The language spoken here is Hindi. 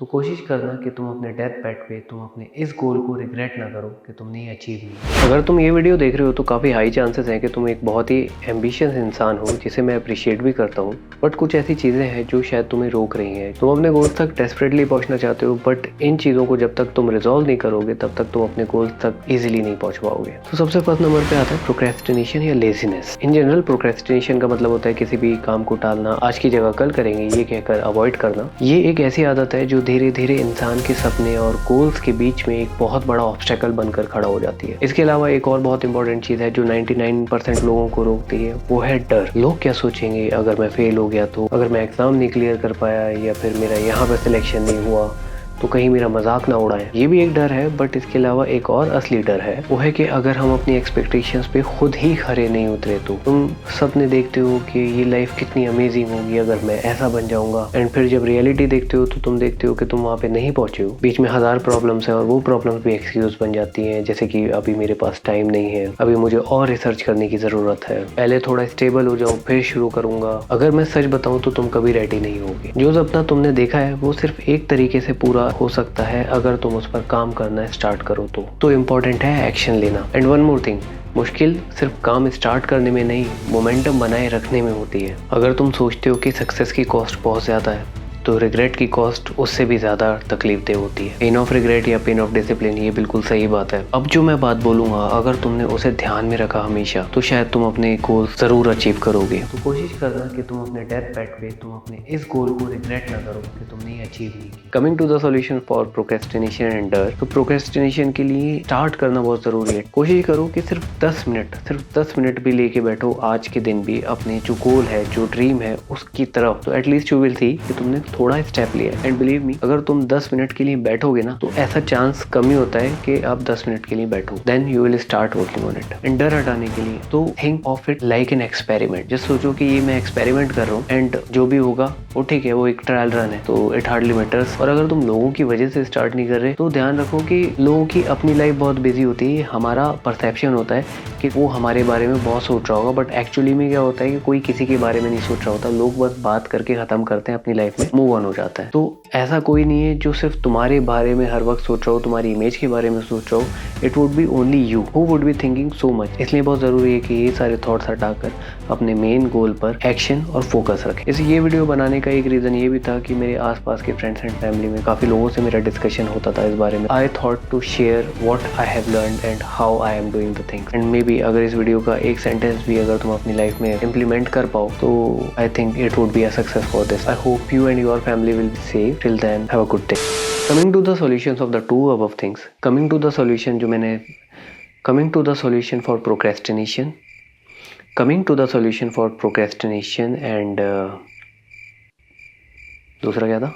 तो कोशिश करना कि तुम अपने डेथ बेड पे तुम अपने इस गोल को रिग्रेट ना करो कि तुमने ये अचीव नहीं। अगर तुम ये वीडियो देख रहे हो तो काफ़ी हाई चांसेस हैं कि तुम एक बहुत ही एम्बिशियस इंसान हो, जिसे मैं अप्रिशिएट भी करता हूँ। बट कुछ ऐसी चीज़ें हैं जो शायद तुम्हें रोक रही हैं। तुम अपने गोल्स तक डेस्परेटली पहुँचना चाहते हो, बट इन चीज़ों को जब तक तुम रिजॉल्व नहीं करोगे तब तक तुम अपने गोल्स तक ईजिली नहीं पहुँच पाओगे। तो सबसे फर्स्ट नंबर पे आता है प्रोक्रेस्टिनेशन या लेजीनेस। इन जनरल प्रोक्रेस्टिनेशन का मतलब होता है किसी भी काम को टालना, आज की जगह कल करेंगे ये कहकर अवॉइड करना। ये एक ऐसी आदत है जो धीरे धीरे इंसान के सपने और गोल्स के बीच में एक बहुत बड़ा ऑब्स्टेकल बनकर खड़ा हो जाती है। इसके अलावा एक और बहुत इंपॉर्टेंट चीज है जो 99% लोगों को रोकती है, वो है डर। लोग क्या सोचेंगे अगर मैं फेल हो गया तो, अगर मैं एग्जाम नहीं क्लियर कर पाया या फिर मेरा यहाँ पे सिलेक्शन नहीं हुआ तो कहीं मेरा मजाक ना उड़ाएं। ये भी एक डर है, बट इसके अलावा एक और असली डर है, वो है कि अगर हम अपनी एक्सपेक्टेशंस पे खुद ही खरे नहीं उतरे तो। तुम सपने देखते हो कि ये लाइफ कितनी अमेजिंग होगी अगर मैं ऐसा बन जाऊंगा, एंड फिर जब रियलिटी देखते हो तो तुम देखते हो कि तुम वहाँ पे नहीं पहुंचे हो। बीच में हजार प्रॉब्लम्स है और वो प्रॉब्लम्स भी एक्सक्यूज बन जाती हैं, जैसे कि अभी मेरे पास टाइम नहीं है, अभी मुझे और रिसर्च करने की जरूरत है, पहले थोड़ा स्टेबल हो जाऊं फिर शुरू करूंगा। अगर मैं सच बताऊं तो तुम कभी रेडी नहीं होगे। जो सपना तुमने देखा है वो सिर्फ एक तरीके से पूरा हो सकता है अगर तुम उस पर काम करना स्टार्ट करो तो इम्पोर्टेंट है एक्शन लेना। एंड वन मोर थिंग, मुश्किल सिर्फ काम स्टार्ट करने में नहीं, मोमेंटम बनाए रखने में होती है। अगर तुम सोचते हो कि सक्सेस की कॉस्ट बहुत ज्यादा है तो रिग्रेट की कॉस्ट उससे भी ज्यादा तकलीफदेह होती है। पेन ऑफ रिग्रेट या पेन ऑफ डिसिप्लिन, ये बिल्कुल सही बात है। अब जो मैं बात बोलूंगा, अगर तुमने उसे ध्यान में रखा हमेशा तो शायद तुम अपने गोल जरूर अचीव करोगे। तो कोशिश करना कि तुम अपने डेथ बेड पे तुम अपने इस गोल को रिग्रेट ना करो कि तुमने ये अचीव नहीं किया। Coming to the solution for procrastination and डर, तो प्रोक्रेस्टिनेशन के लिए स्टार्ट करना बहुत जरूरी है। कोशिश करो कि सिर्फ 10 मिनट भी लेके बैठो आज के दिन भी अपने जो गोल है, जो ड्रीम है उसकी तरफ, तो एटलीस्ट यू विल सी कि तुमने थोड़ा स्टेप लिया। एंड बिलीव मी, अगर तुम 10 मिनट के लिए बैठोगे ना तो ऐसा चांस कम ही होता है कि आप 10 मिनट के लिए बैठो, then you will start working on it. And डर हटाने के लिए तो think of it like an experiment. Just सोचो कि ये मैं एक्सपेरिमेंट कर रहा हूँ एंड जो भी होगा वो ठीक है, वो एक ट्रायल रन है तो इट हार्डली मैटर्स। और अगर तुम लोगों की वजह से स्टार्ट नहीं कर रहे तो ध्यान रखो कि लोगों की अपनी लाइफ बहुत बिजी होती है। हमारा परसेप्शन होता है कि वो हमारे बारे में बहुत सोच रहा होगा, बट एक्चुअली में क्या होता है कि कोई किसी के बारे में नहीं सोच रहा होता। लोग बस बात करके खत्म करते हैं, अपनी लाइफ में मूव ऑन हो जाता है। तो ऐसा कोई नहीं है जो सिर्फ तुम्हारे बारे में हर वक्त सोच रहा हो, तुम्हारी इमेज के बारे में सोच रहा हो। It would be only you who would be thinking so much. इसलिए बहुत जरूरी है कि ये सारे थॉट्स हटाकर अपने मेन गोल पर एक्शन और फोकस रखें। इसे ये वीडियो बनाने का एक रीजन ये भी था कि मेरे आसपास के फ्रेंड्स एंड फैमिली में काफी लोगों से मेरा डिस्कशन होता था इस बारे में। I thought to share what I have learned and how I am doing the things. And maybe अगर इस वीडियो का एक सेंटेंस भी अगर तुम अपनी लाइफ में इम्प्लीमेंट कर पाओ तो I think it would be a success for this. I hope you and your family will be safe. Till then, have a good day. Coming to the solutions of the two above things. Coming to the solution for procrastination. Coming to the solution for procrastination and दूसरा क्या था?